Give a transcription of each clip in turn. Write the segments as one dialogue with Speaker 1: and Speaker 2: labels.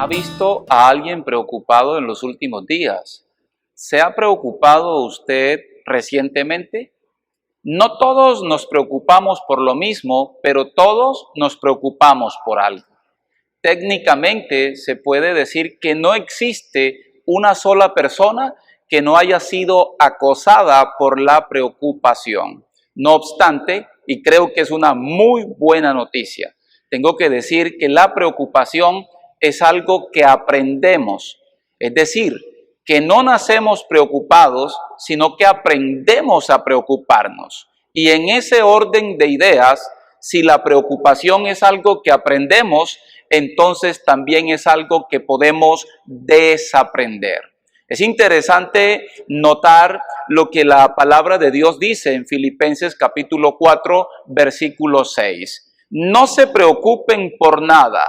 Speaker 1: ¿Ha visto a alguien preocupado en los últimos días? ¿Se ha preocupado usted recientemente? No todos nos preocupamos por lo mismo, pero todos nos preocupamos por algo. Técnicamente se puede decir que no existe una sola persona que no haya sido acosada por la preocupación. No obstante, y creo que es una muy buena noticia, tengo que decir que la preocupación es algo que aprendemos, es decir, que no nacemos preocupados, sino que aprendemos a preocuparnos. Y en ese orden de ideas, si la preocupación es algo que aprendemos, entonces también es algo que podemos desaprender. Es interesante notar lo que la palabra de Dios dice en Filipenses capítulo 4, versículo 6. No se preocupen por nada.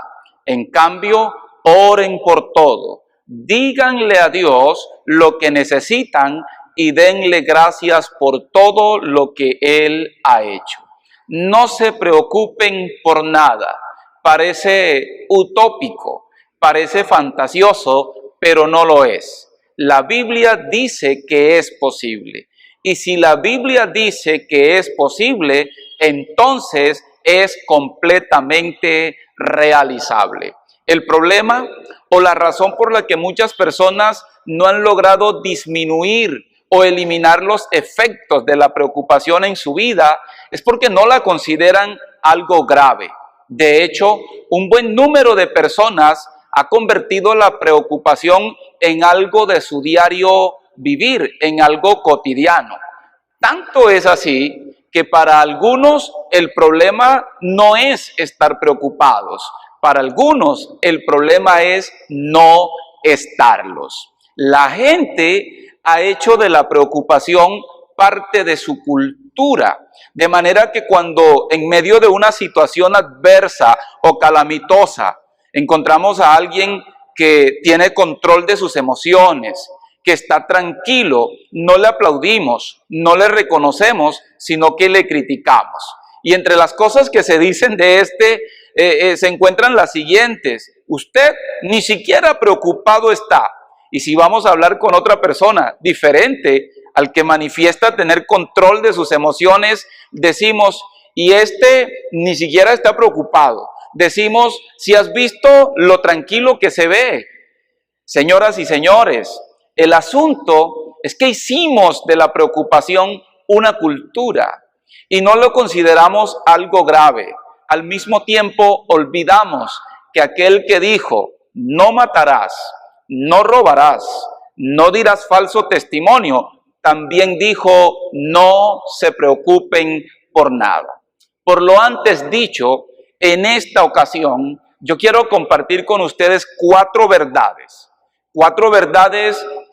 Speaker 1: En cambio, oren por todo. Díganle a Dios lo que necesitan y denle gracias por todo lo que Él ha hecho. No se preocupen por nada. Parece utópico, parece fantasioso, pero no lo es. La Biblia dice que es posible. Y si la Biblia dice que es posible, entonces es completamente realizable. El problema o la razón por la que muchas personas no han logrado disminuir o eliminar los efectos de la preocupación en su vida es porque no la consideran algo grave. De hecho, un buen número de personas ha convertido la preocupación en algo de su diario vivir, en algo cotidiano. Tanto es así que para algunos el problema no es estar preocupados, para algunos el problema es no estarlos. La gente ha hecho de la preocupación parte de su cultura, de manera que cuando en medio de una situación adversa o calamitosa encontramos a alguien que tiene control de sus emociones, que está tranquilo, no le aplaudimos, no le reconocemos, sino que le criticamos. Y entre las cosas que se dicen de se encuentran las siguientes: usted ni siquiera preocupado está. Y si vamos a hablar con otra persona diferente al que manifiesta tener control de sus emociones, decimos, y ni siquiera está preocupado. Decimos, si has visto lo tranquilo que se ve. Señoras y señores, el asunto es que hicimos de la preocupación una cultura y no lo consideramos algo grave. Al mismo tiempo olvidamos que aquel que dijo, no matarás, no robarás, no dirás falso testimonio, también dijo, no se preocupen por nada. Por lo antes dicho, en esta ocasión, yo quiero compartir con ustedes cuatro verdades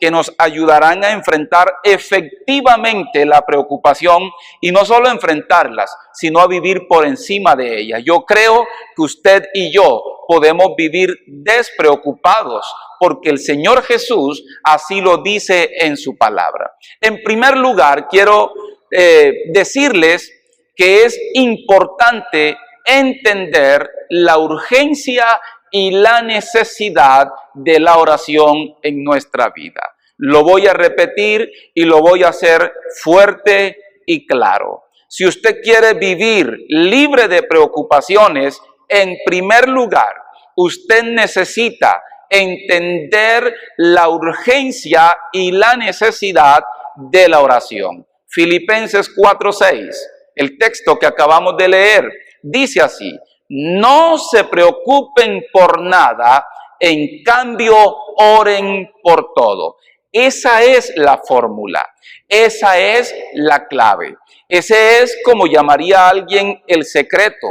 Speaker 1: que nos ayudarán a enfrentar efectivamente la preocupación y no solo enfrentarlas, sino a vivir por encima de ella. Yo creo que usted y yo podemos vivir despreocupados porque el Señor Jesús así lo dice en su palabra. En primer lugar, quiero decirles que es importante entender la urgencia y la necesidad de la oración en nuestra vida. Lo voy a repetir y lo voy a hacer fuerte y claro. Si usted quiere vivir libre de preocupaciones, en primer lugar, usted necesita entender la urgencia y la necesidad de la oración. Filipenses 4:6, el texto que acabamos de leer, dice así: no se preocupen por nada, en cambio oren por todo. Esa es la fórmula, esa es la clave. Ese es, como llamaría a alguien, el secreto.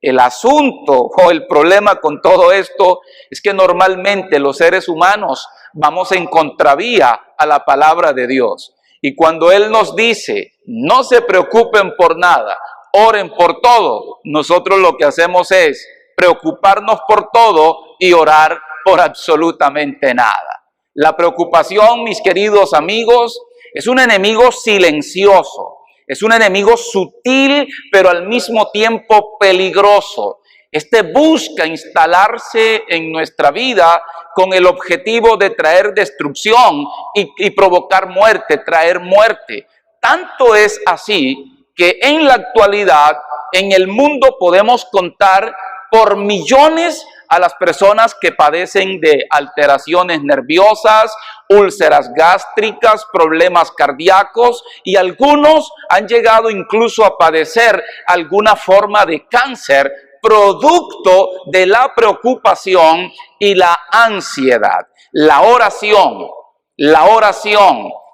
Speaker 1: El asunto o el problema con todo esto es que normalmente los seres humanos vamos en contravía a la palabra de Dios. Y cuando Él nos dice, no se preocupen por nada, oren por todo, nosotros lo que hacemos es preocuparnos por todo y orar por absolutamente nada. La preocupación, mis queridos amigos, es un enemigo silencioso, es un enemigo sutil, pero al mismo tiempo peligroso. Este busca instalarse en nuestra vida con el objetivo de traer destrucción y provocar muerte, traer muerte. Tanto es así que en la actualidad, en el mundo podemos contar por millones a las personas que padecen de alteraciones nerviosas, úlceras gástricas, problemas cardíacos, y algunos han llegado incluso a padecer alguna forma de cáncer producto de la preocupación y la ansiedad. La oración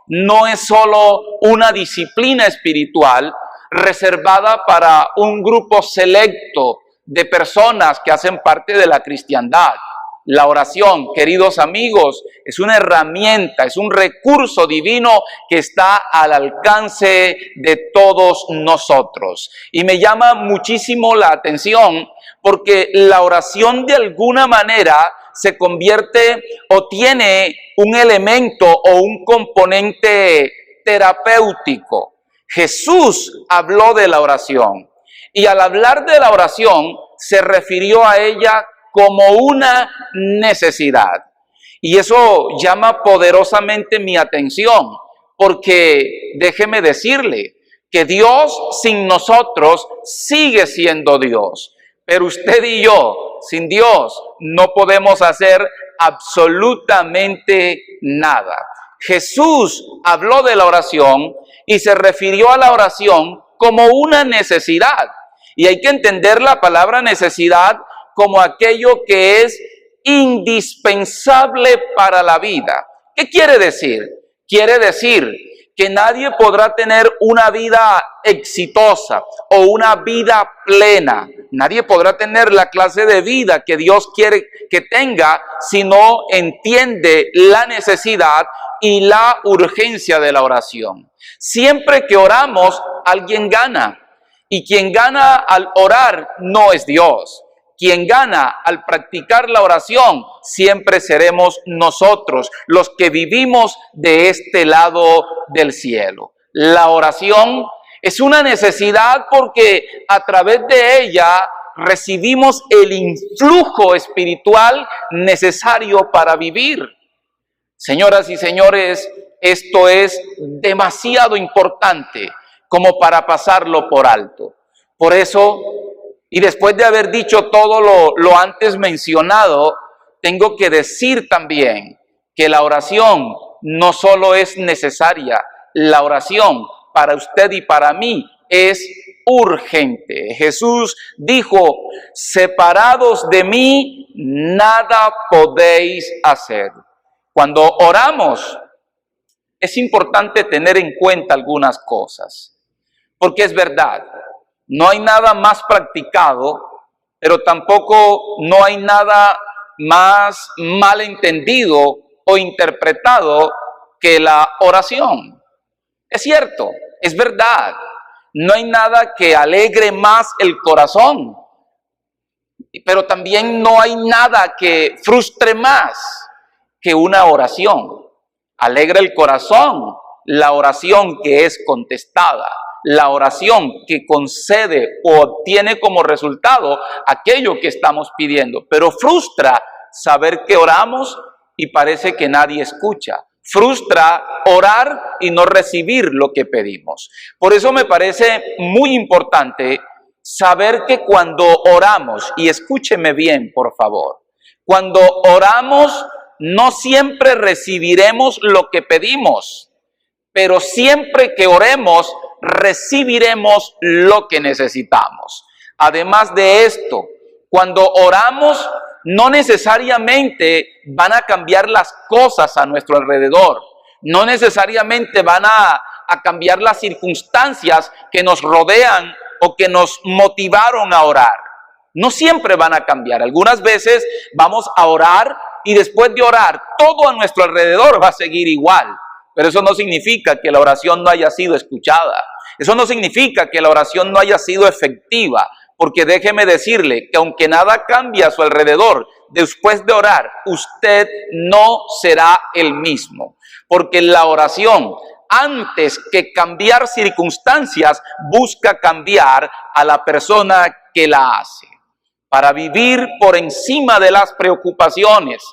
Speaker 1: no es solo una disciplina espiritual reservada para un grupo selecto de personas que hacen parte de la cristiandad. La oración, queridos amigos, es una herramienta, es un recurso divino que está al alcance de todos nosotros. Y me llama muchísimo la atención porque la oración de alguna manera se convierte o tiene un elemento o un componente terapéutico. Jesús habló de la oración y al hablar de la oración se refirió a ella como una necesidad. Y eso llama poderosamente mi atención, porque déjeme decirle que Dios sin nosotros sigue siendo Dios. Pero usted y yo, sin Dios, no podemos hacer absolutamente nada. Jesús habló de la oración y se refirió a la oración como una necesidad. Y hay que entender la palabra necesidad como aquello que es indispensable para la vida. ¿Qué quiere decir? Quiere decir que nadie podrá tener una vida exitosa o una vida plena. Nadie podrá tener la clase de vida que Dios quiere que tenga si no entiende la necesidad y la urgencia de la oración. Siempre que oramos, alguien gana. Y quien gana al orar no es Dios. Quien gana al practicar la oración siempre seremos nosotros, los que vivimos de este lado del cielo. La oración es una necesidad porque a través de ella recibimos el influjo espiritual necesario para vivir. Señoras y señores, esto es demasiado importante como para pasarlo por alto. Por eso, y después de haber dicho todo lo antes mencionado, tengo que decir también que la oración no solo es necesaria, la oración para usted y para mí es urgente. Jesús dijo, separados de mí, nada podéis hacer. Cuando oramos, es importante tener en cuenta algunas cosas, porque es verdad, no hay nada más practicado, pero tampoco no hay nada más malentendido o interpretado que la oración. Es cierto, es verdad, no hay nada que alegre más el corazón, pero también no hay nada que frustre más que una oración. Alegra el corazón la oración que es contestada, la oración que concede o obtiene como resultado aquello que estamos pidiendo. Pero frustra saber que oramos y parece que nadie escucha. Frustra orar y no recibir lo que pedimos. Por eso me parece muy importante saber que cuando oramos, y escúcheme bien por favor, cuando oramos no siempre recibiremos lo que pedimos, pero siempre que oremos recibiremos lo que necesitamos. Además de esto, cuando oramos no necesariamente van a cambiar las cosas a nuestro alrededor, no necesariamente van a cambiar las circunstancias que nos rodean o que nos motivaron a orar. No siempre van a cambiar. Algunas veces vamos a orar y después de orar todo a nuestro alrededor va a seguir igual. Pero eso no significa que la oración no haya sido escuchada. Eso no significa que la oración no haya sido efectiva. Porque déjeme decirle que aunque nada cambie a su alrededor, después de orar, usted no será el mismo. Porque la oración, antes que cambiar circunstancias, busca cambiar a la persona que la hace. para vivir por encima de las preocupaciones.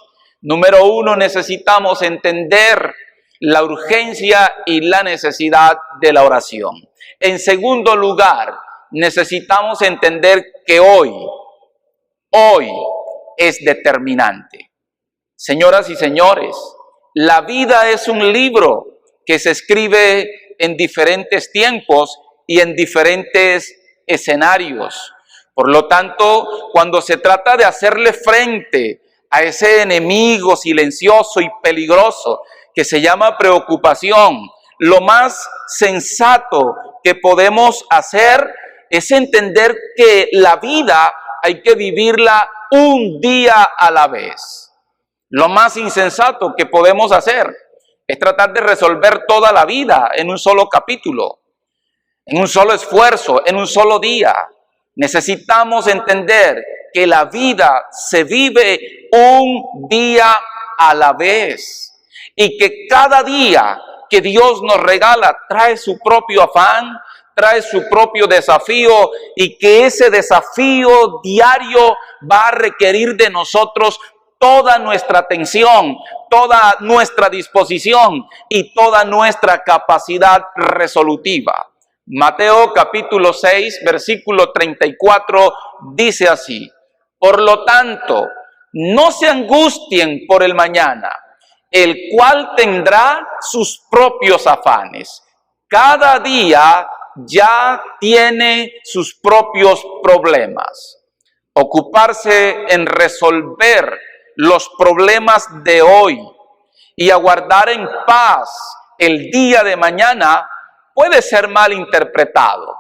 Speaker 1: Número uno, necesitamos entender la urgencia y la necesidad de la oración. En segundo lugar, necesitamos entender que hoy es determinante. Señoras y señores, la vida es un libro que se escribe en diferentes tiempos y en diferentes escenarios. Por lo tanto, cuando se trata de hacerle frente a ese enemigo silencioso y peligroso que se llama preocupación, lo más sensato que podemos hacer es entender que la vida hay que vivirla un día a la vez. Lo más insensato que podemos hacer es tratar de resolver toda la vida en un solo capítulo, en un solo esfuerzo, en un solo día. Necesitamos entender que la vida se vive un día a la vez y que cada día que Dios nos regala trae su propio afán, trae su propio desafío, y que ese desafío diario va a requerir de nosotros toda nuestra atención, toda nuestra disposición y toda nuestra capacidad resolutiva. Mateo capítulo 6, versículo 34 dice así: por lo tanto, no se angustien por el mañana, el cual tendrá sus propios afanes. Cada día ya tiene sus propios problemas. Ocuparse en resolver los problemas de hoy y aguardar en paz el día de mañana puede ser mal interpretado.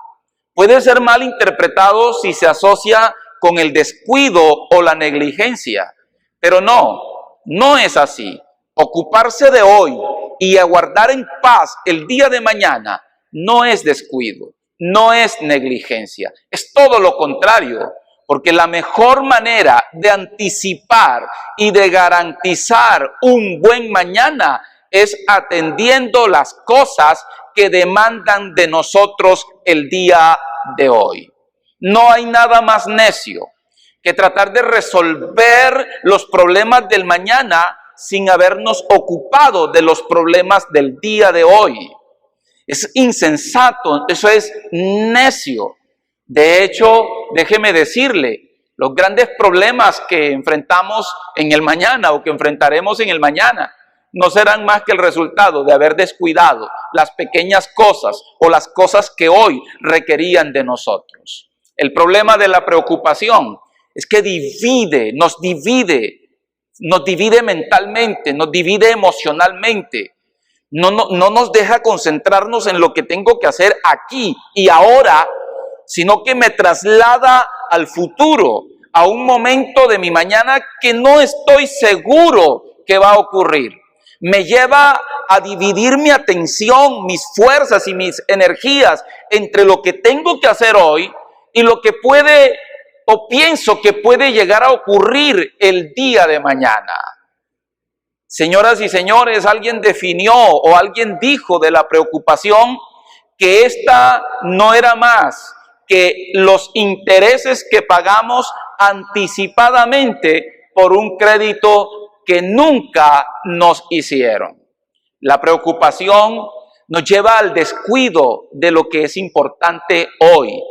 Speaker 1: Puede ser mal interpretado si se asocia con el descuido o la negligencia. Pero no es así. Ocuparse de hoy y aguardar en paz el día de mañana no es descuido, no es negligencia. Es todo lo contrario, porque la mejor manera de anticipar y de garantizar un buen mañana es atendiendo las cosas que demandan de nosotros el día de hoy. No hay nada más necio que tratar de resolver los problemas del mañana sin habernos ocupado de los problemas del día de hoy. Es insensato, eso es necio. De hecho, déjeme decirle, los grandes problemas que enfrentamos en el mañana o que enfrentaremos en el mañana no serán más que el resultado de haber descuidado las pequeñas cosas o las cosas que hoy requerían de nosotros. El problema de la preocupación es que nos divide mentalmente, nos divide emocionalmente. No nos deja concentrarnos en lo que tengo que hacer aquí y ahora, sino que me traslada al futuro, a un momento de mi mañana que no estoy seguro que va a ocurrir. Me lleva a dividir mi atención, mis fuerzas y mis energías entre lo que tengo que hacer hoy y lo que puede o pienso que puede llegar a ocurrir el día de mañana. Señoras y señores, alguien definió o alguien dijo de la preocupación que esta no era más que los intereses que pagamos anticipadamente por un crédito que nunca nos hicieron. La preocupación nos lleva al descuido de lo que es importante hoy.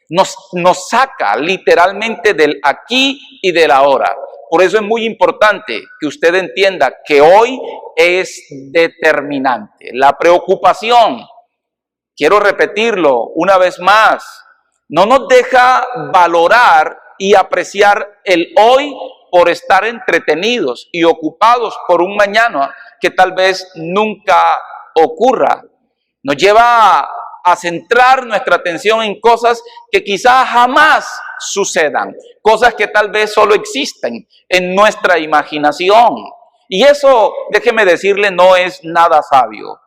Speaker 1: Nos saca literalmente del aquí y del ahora. Por eso es muy importante que usted entienda que hoy es determinante. La preocupación, quiero repetirlo una vez más, no nos deja valorar y apreciar el hoy por estar entretenidos y ocupados por un mañana que tal vez nunca ocurra. Nos lleva a centrar nuestra atención en cosas que quizás jamás sucedan, cosas que tal vez solo existen en nuestra imaginación. Y eso, déjeme decirle, no es nada sabio.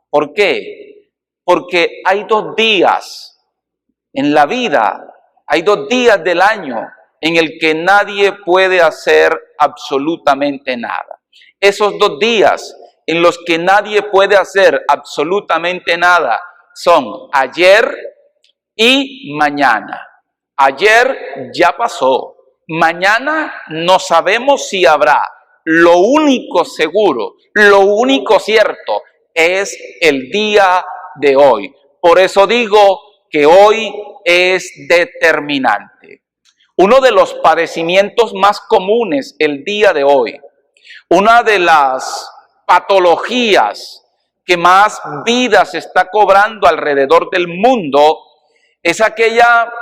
Speaker 1: ¿Por qué? Porque hay 2 días en la vida, hay 2 días del año en el que nadie puede hacer absolutamente nada. Esos 2 días en los que nadie puede hacer absolutamente nada son ayer y mañana. Ayer ya pasó, Mañana no sabemos si habrá. Lo único seguro, lo único cierto es el día de hoy. Por eso digo que hoy es determinante. Uno de los padecimientos más comunes el día de hoy, una de las patologías que más vidas está cobrando alrededor del mundo, es aquella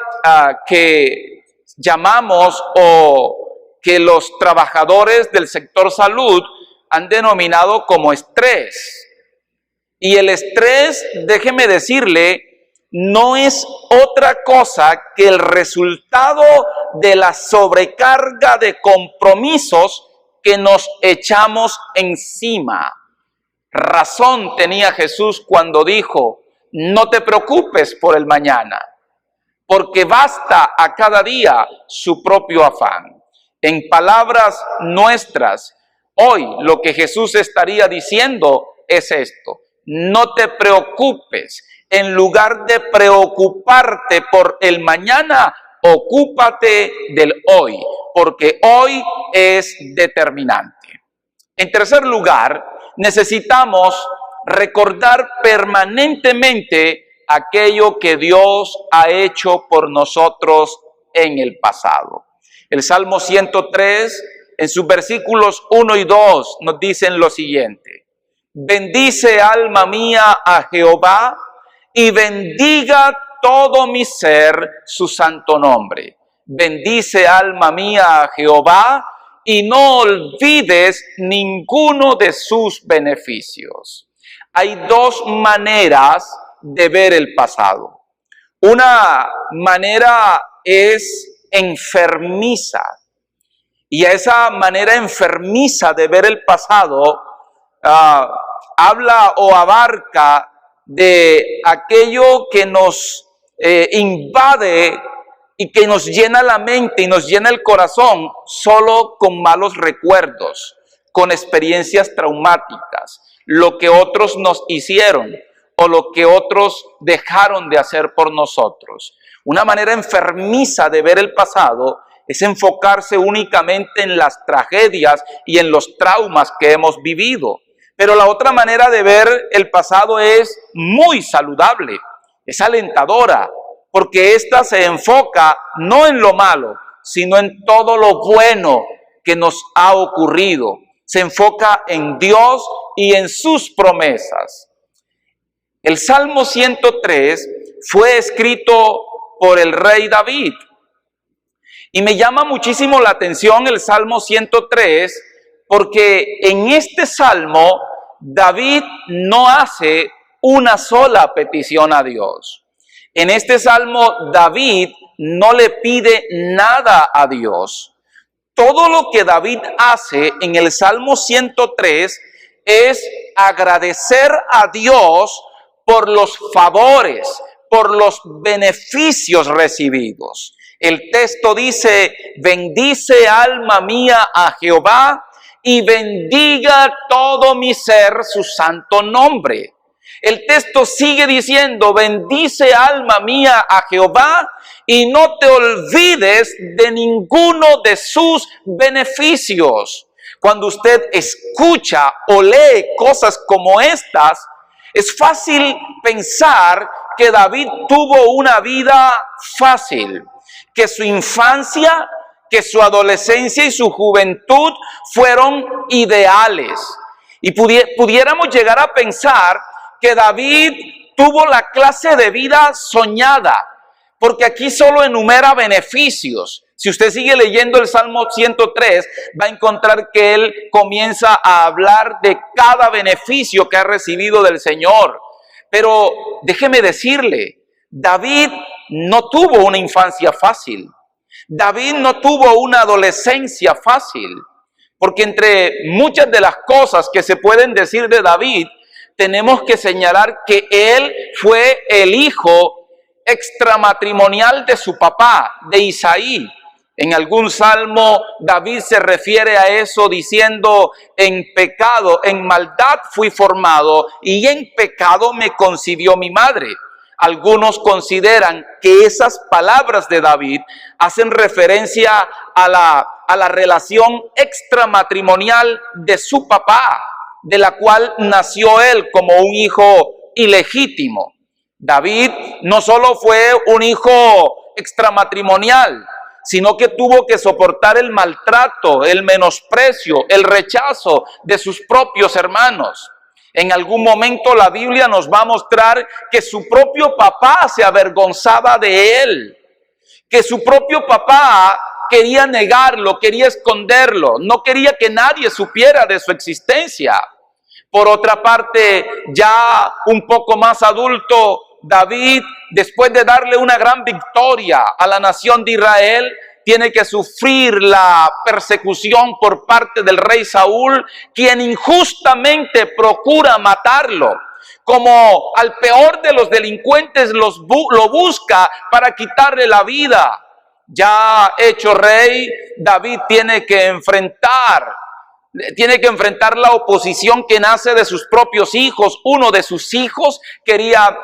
Speaker 1: que llamamos o que los trabajadores del sector salud han denominado como estrés. Y el estrés, déjeme decirle, no es otra cosa que el resultado de la sobrecarga de compromisos que nos echamos encima. Razón tenía Jesús cuando dijo, no te preocupes por el mañana, porque basta a cada día su propio afán. En palabras nuestras, hoy lo que Jesús estaría diciendo es esto: no te preocupes. En lugar de preocuparte por el mañana, ocúpate del hoy, porque hoy es determinante. En tercer lugar, necesitamos recordar permanentemente aquello que Dios ha hecho por nosotros en el pasado. El Salmo 103, en sus versículos 1 y 2, nos dicen lo siguiente: bendice, alma mía, a Jehová, y bendiga todo mi ser su santo nombre. Bendice, alma mía, a Jehová, y no olvides ninguno de sus beneficios. Hay dos maneras de ver el pasado. Una manera es enfermiza, y a esa manera enfermiza de ver el pasado habla o abarca de aquello que nos invade y que nos llena la mente y nos llena el corazón solo con malos recuerdos, con experiencias traumáticas, lo que otros nos hicieron o lo que otros dejaron de hacer por nosotros. Una manera enfermiza de ver el pasado es enfocarse únicamente en las tragedias y en los traumas que hemos vivido. Pero la otra manera de ver el pasado es muy saludable, es alentadora, porque ésta se enfoca no en lo malo, sino en todo lo bueno que nos ha ocurrido. Se enfoca en Dios y en sus promesas. El Salmo 103 fue escrito por el rey David. Y me llama muchísimo la atención el Salmo 103, porque en este Salmo David no hace una sola petición a Dios. En este Salmo David no le pide nada a Dios. Todo lo que David hace en el Salmo 103 es agradecer a Dios por los favores, por los beneficios recibidos. El texto dice: bendice, alma mía, a Jehová, y bendiga todo mi ser su santo nombre. El texto sigue diciendo: bendice, alma mía, a Jehová, y no te olvides de ninguno de sus beneficios. Cuando usted escucha o lee cosas como estas, es fácil pensar que David tuvo una vida fácil, que su infancia, que su adolescencia y su juventud fueron ideales. Y pudiéramos llegar a pensar que David tuvo la clase de vida soñada, porque aquí solo enumera beneficios. Si usted sigue leyendo el Salmo 103, va a encontrar que él comienza a hablar de cada beneficio que ha recibido del Señor. Pero déjeme decirle, David no tuvo una infancia fácil. David no tuvo una adolescencia fácil, porque entre muchas de las cosas que se pueden decir de David, tenemos que señalar que él fue el hijo extramatrimonial de su papá, de Isaí. En algún salmo David se refiere a eso diciendo: en pecado, en maldad fui formado, y en pecado me concibió mi madre. Algunos consideran que esas palabras de David hacen referencia a la relación extramatrimonial de su papá, de la cual nació él como un hijo ilegítimo. David no solo fue un hijo extramatrimonial, sino que tuvo que soportar el maltrato, el menosprecio, el rechazo de sus propios hermanos. En algún momento la Biblia nos va a mostrar que su propio papá se avergonzaba de él, que su propio papá quería negarlo, quería esconderlo, no quería que nadie supiera de su existencia. Por otra parte, ya un poco más adulto, David, después de darle una gran victoria a la nación de Israel, tiene que sufrir la persecución por parte del rey Saúl, quien injustamente procura matarlo. Como al peor de los delincuentes lo busca para quitarle la vida. Ya hecho rey, David tiene que enfrentar la oposición que nace de sus propios hijos. Uno de sus hijos quería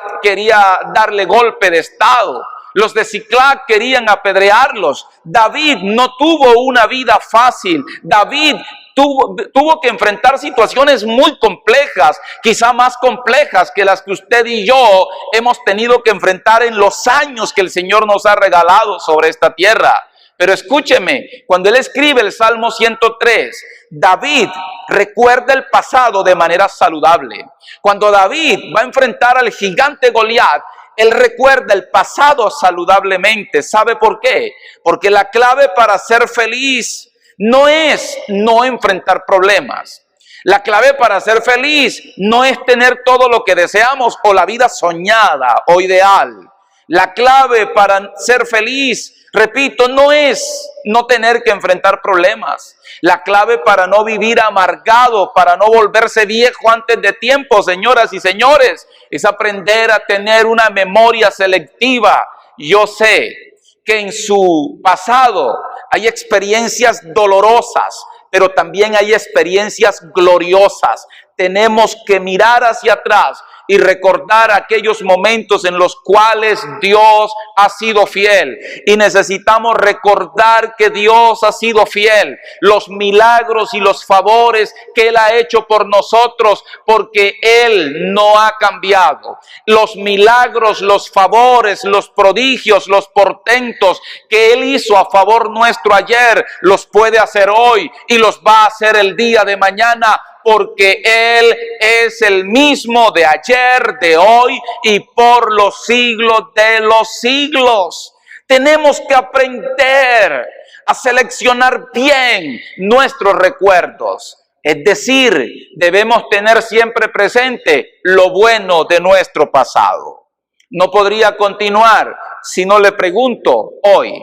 Speaker 1: darle golpe de estado. Los de Siclac querían apedrearlos. David no tuvo una vida fácil. David tuvo que enfrentar situaciones muy complejas, quizá más complejas que las que usted y yo hemos tenido que enfrentar en los años que el Señor nos ha regalado sobre esta tierra. Pero escúcheme, cuando él escribe el Salmo 103, David recuerda el pasado de manera saludable. Cuando David va a enfrentar al gigante Goliat, él recuerda el pasado saludablemente. ¿Sabe por qué? Porque la clave para ser feliz no es no enfrentar problemas. La clave para ser feliz no es tener todo lo que deseamos o la vida soñada o ideal. La clave para ser feliz, repito, no es no tener que enfrentar problemas. La clave para no vivir amargado, para no volverse viejo antes de tiempo, señoras y señores, es aprender a tener una memoria selectiva. Yo sé que en su pasado hay experiencias dolorosas, pero también hay experiencias gloriosas. Tenemos que mirar hacia atrás y recordar aquellos momentos en los cuales Dios ha sido fiel. Y necesitamos recordar que Dios ha sido fiel, los milagros y los favores que Él ha hecho por nosotros, porque Él no ha cambiado. Los milagros, los favores, los prodigios, los portentos que Él hizo a favor nuestro ayer, los puede hacer hoy y los va a hacer el día de mañana, porque Él es el mismo de ayer, de hoy y por los siglos de los siglos. Tenemos que aprender a seleccionar bien nuestros recuerdos. Es decir, debemos tener siempre presente lo bueno de nuestro pasado. No podría continuar si no le pregunto hoy,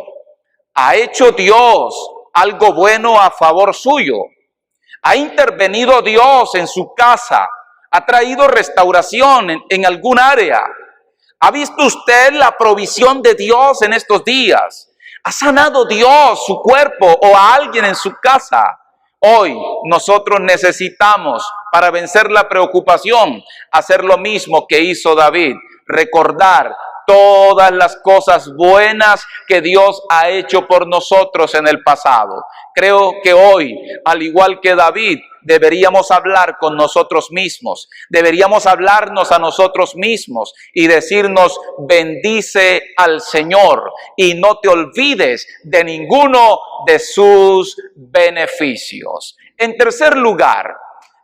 Speaker 1: ¿ha hecho Dios algo bueno a favor suyo? ¿Ha intervenido Dios en su casa? ¿Ha traído restauración en algún área? ¿Ha visto usted la provisión de Dios en estos días? ¿Ha sanado Dios su cuerpo o a alguien en su casa? Hoy nosotros necesitamos, para vencer la preocupación, hacer lo mismo que hizo David, recordar todas las cosas buenas que Dios ha hecho por nosotros en el pasado. Creo que hoy, al igual que David, deberíamos hablar con nosotros mismos, deberíamos hablarnos a nosotros mismos y decirnos: bendice al Señor y no te olvides de ninguno de sus beneficios. En tercer lugar,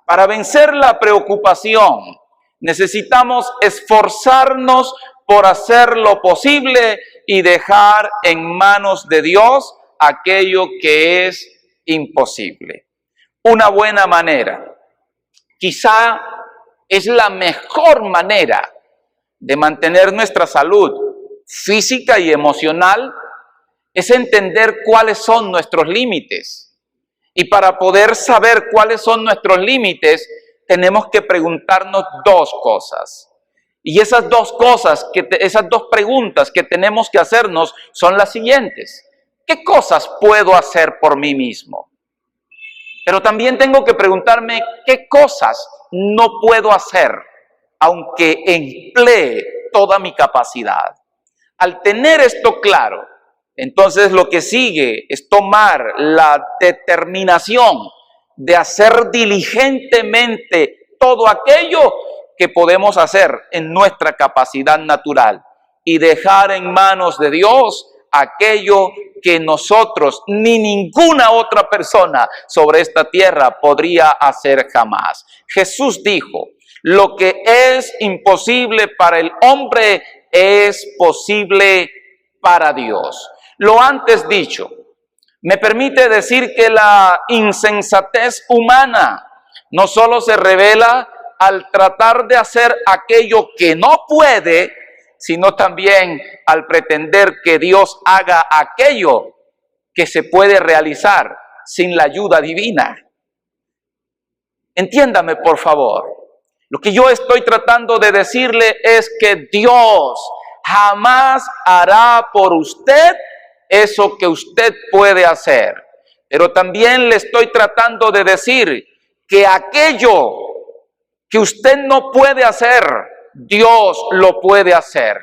Speaker 1: para vencer la preocupación, necesitamos esforzarnos por hacer lo posible y dejar en manos de Dios aquello que es imposible. Una buena manera, quizá es la mejor manera de mantener nuestra salud física y emocional, es entender cuáles son nuestros límites. Y para poder saber cuáles son nuestros límites, tenemos que preguntarnos dos cosas. Y esas dos preguntas que tenemos que hacernos son las siguientes. ¿Qué cosas puedo hacer por mí mismo? Pero también tengo que preguntarme qué cosas no puedo hacer, aunque emplee toda mi capacidad. Al tener esto claro, entonces lo que sigue es tomar la determinación de hacer diligentemente todo aquello que podemos hacer en nuestra capacidad natural y dejar en manos de Dios aquello que nosotros ni ninguna otra persona sobre esta tierra podría hacer jamás. Jesús dijo, lo que es imposible para el hombre es posible para Dios. Lo antes dicho me permite decir que la insensatez humana no solo se revela al tratar de hacer aquello que no puede, sino también al pretender que Dios haga aquello que se puede realizar sin la ayuda divina. Entiéndame, por favor. Lo que yo estoy tratando de decirle es que Dios jamás hará por usted eso que usted puede hacer. Pero también le estoy tratando de decir que aquello que usted no puede hacer, Dios lo puede hacer.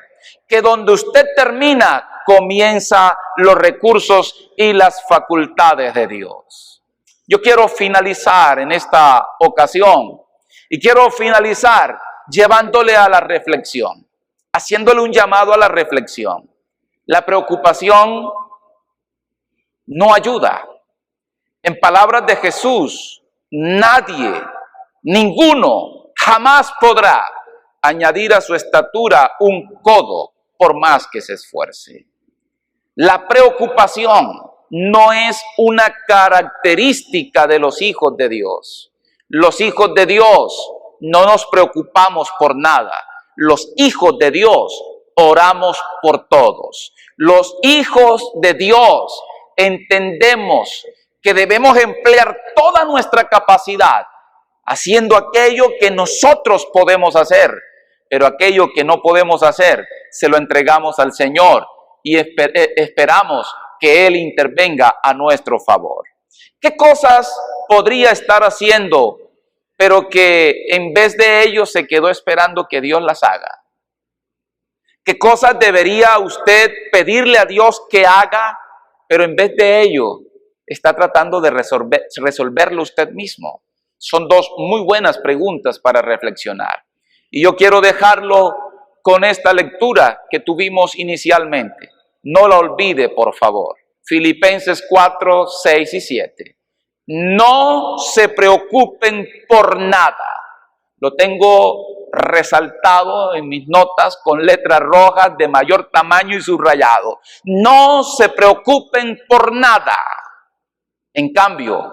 Speaker 1: Que donde usted termina, comienza los recursos y las facultades de Dios. Yo quiero finalizar en esta ocasión y quiero finalizar llevándole a la reflexión, haciéndole un llamado a la reflexión. La preocupación no ayuda. En palabras de Jesús, nadie, ninguno, jamás podrá añadir a su estatura un codo por más que se esfuerce. La preocupación no es una característica de los hijos de Dios. Los hijos de Dios no nos preocupamos por nada. Los hijos de Dios oramos por todos. Los hijos de Dios entendemos que debemos emplear toda nuestra capacidad haciendo aquello que nosotros podemos hacer, pero aquello que no podemos hacer se lo entregamos al Señor y esperamos que Él intervenga a nuestro favor. ¿Qué cosas podría estar haciendo, pero que en vez de ello se quedó esperando que Dios las haga? ¿Qué cosas debería usted pedirle a Dios que haga, pero en vez de ello está tratando de resolverlo usted mismo? Son dos muy buenas preguntas para reflexionar. Y yo quiero dejarlo con esta lectura que tuvimos inicialmente. No la olvide, por favor. Filipenses 4, 6 y 7. No se preocupen por nada. Lo tengo resaltado en mis notas con letras rojas de mayor tamaño y subrayado. No se preocupen por nada. En cambio,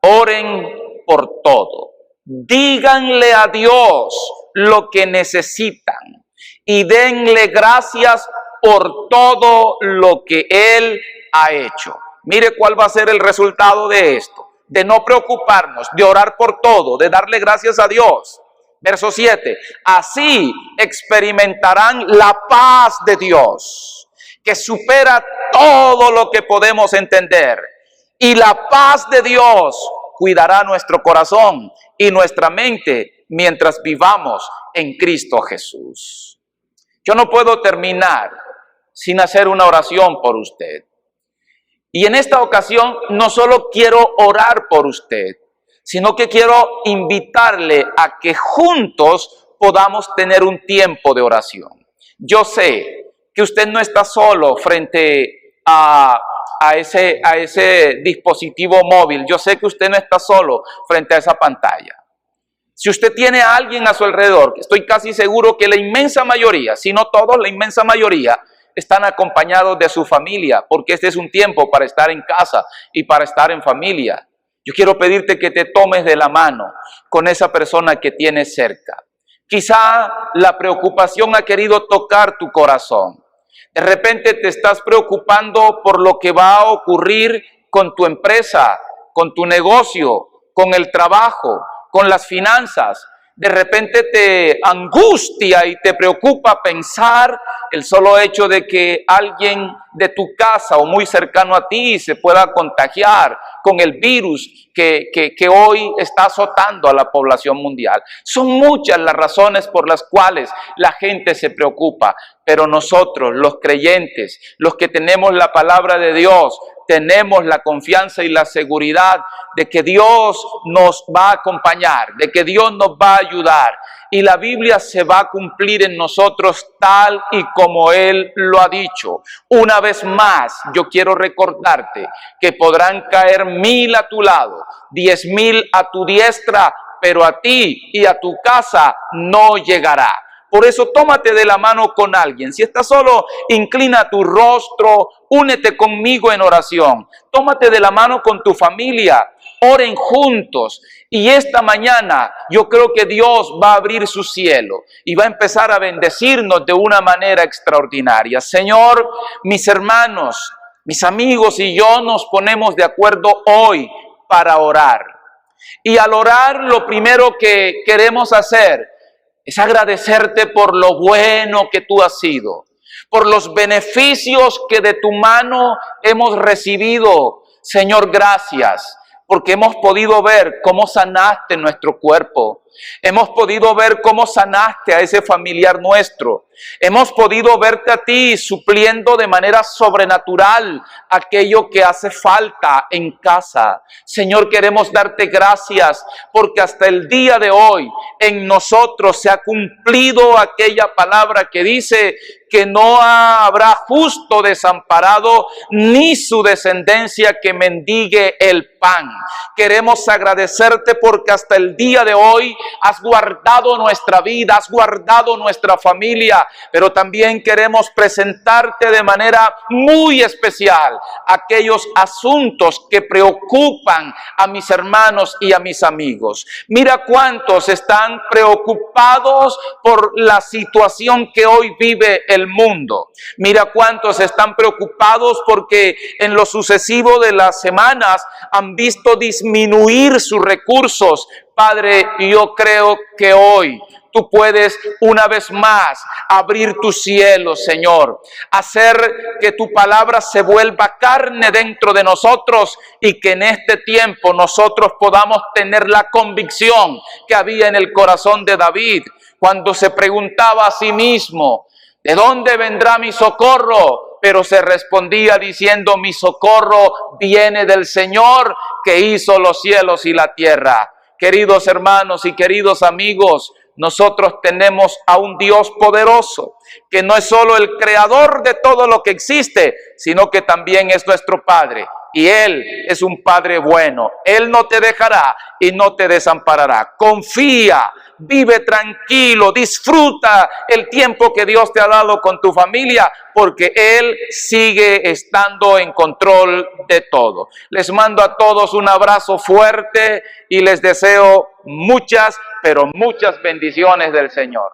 Speaker 1: oren por todo. Díganle a Dios lo que necesitan y denle gracias por todo lo que Él ha hecho. Mire cuál va a ser el resultado de esto, de no preocuparnos, de orar por todo, de darle gracias a Dios. Verso 7, así experimentarán la paz de Dios, que supera todo lo que podemos entender. Y la paz de Dios cuidará nuestro corazón y nuestra mente mientras vivamos en Cristo Jesús. Yo no puedo terminar sin hacer una oración por usted. Y en esta ocasión no solo quiero orar por usted, sino que quiero invitarle a que juntos podamos tener un tiempo de oración. Yo sé que usted no está solo frente a ese dispositivo móvil. Yo sé que usted no está solo frente a esa pantalla. Si usted tiene a alguien a su alrededor, estoy casi seguro que la inmensa mayoría, si no todos, la inmensa mayoría, están acompañados de su familia, porque este es un tiempo para estar en casa y para estar en familia. Yo quiero pedirte que te tomes de la mano con esa persona que tienes cerca. Quizá la preocupación ha querido tocar tu corazón. De repente te estás preocupando por lo que va a ocurrir con tu empresa, con tu negocio, con el trabajo, con las finanzas. De repente te angustia y te preocupa pensar el solo hecho de que alguien de tu casa o muy cercano a ti se pueda contagiar con el virus que hoy está azotando a la población mundial. Son muchas las razones por las cuales la gente se preocupa, pero nosotros, los creyentes, los que tenemos la palabra de Dios, tenemos la confianza y la seguridad de que Dios nos va a acompañar, de que Dios nos va a ayudar. Y la Biblia se va a cumplir en nosotros tal y como Él lo ha dicho. Una vez más, yo quiero recordarte que podrán caer 1000 a tu lado, 10,000 a tu diestra, pero a ti y a tu casa no llegará. Por eso tómate de la mano con alguien. Si estás solo, inclina tu rostro, únete conmigo en oración. Tómate de la mano con tu familia, oren juntos. Y esta mañana yo creo que Dios va a abrir su cielo y va a empezar a bendecirnos de una manera extraordinaria. Señor, mis hermanos, mis amigos y yo nos ponemos de acuerdo hoy para orar. Y al orar, lo primero que queremos hacer es agradecerte por lo bueno que tú has sido, por los beneficios que de tu mano hemos recibido. Señor, gracias, porque hemos podido ver cómo sanaste nuestro cuerpo. Hemos podido ver cómo sanaste a ese familiar nuestro. Hemos podido verte a ti supliendo de manera sobrenatural aquello que hace falta en casa. Señor, queremos darte gracias porque hasta el día de hoy en nosotros se ha cumplido aquella palabra que dice que no habrá justo desamparado ni su descendencia que mendigue el pan. Queremos agradecerte porque hasta el día de hoy has guardado nuestra vida, has guardado nuestra familia, pero también queremos presentarte de manera muy especial aquellos asuntos que preocupan a mis hermanos y a mis amigos. Mira cuántos están preocupados por la situación que hoy vive el mundo. Mira cuántos están preocupados porque en lo sucesivo de las semanas han visto disminuir sus recursos. Padre, yo creo que hoy tú puedes una vez más abrir tu cielo, Señor, hacer que tu palabra se vuelva carne dentro de nosotros y que en este tiempo nosotros podamos tener la convicción que había en el corazón de David cuando se preguntaba a sí mismo, ¿de dónde vendrá mi socorro? Pero se respondía diciendo, mi socorro viene del Señor que hizo los cielos y la tierra. Queridos hermanos y queridos amigos, nosotros tenemos a un Dios poderoso, que no es solo el creador de todo lo que existe, sino que también es nuestro Padre. Y Él es un Padre bueno. Él no te dejará y no te desamparará. Confía, vive tranquilo, disfruta el tiempo que Dios te ha dado con tu familia, porque Él sigue estando en control de todo. Les mando a todos un abrazo fuerte y les deseo muchas, pero muchas bendiciones del Señor.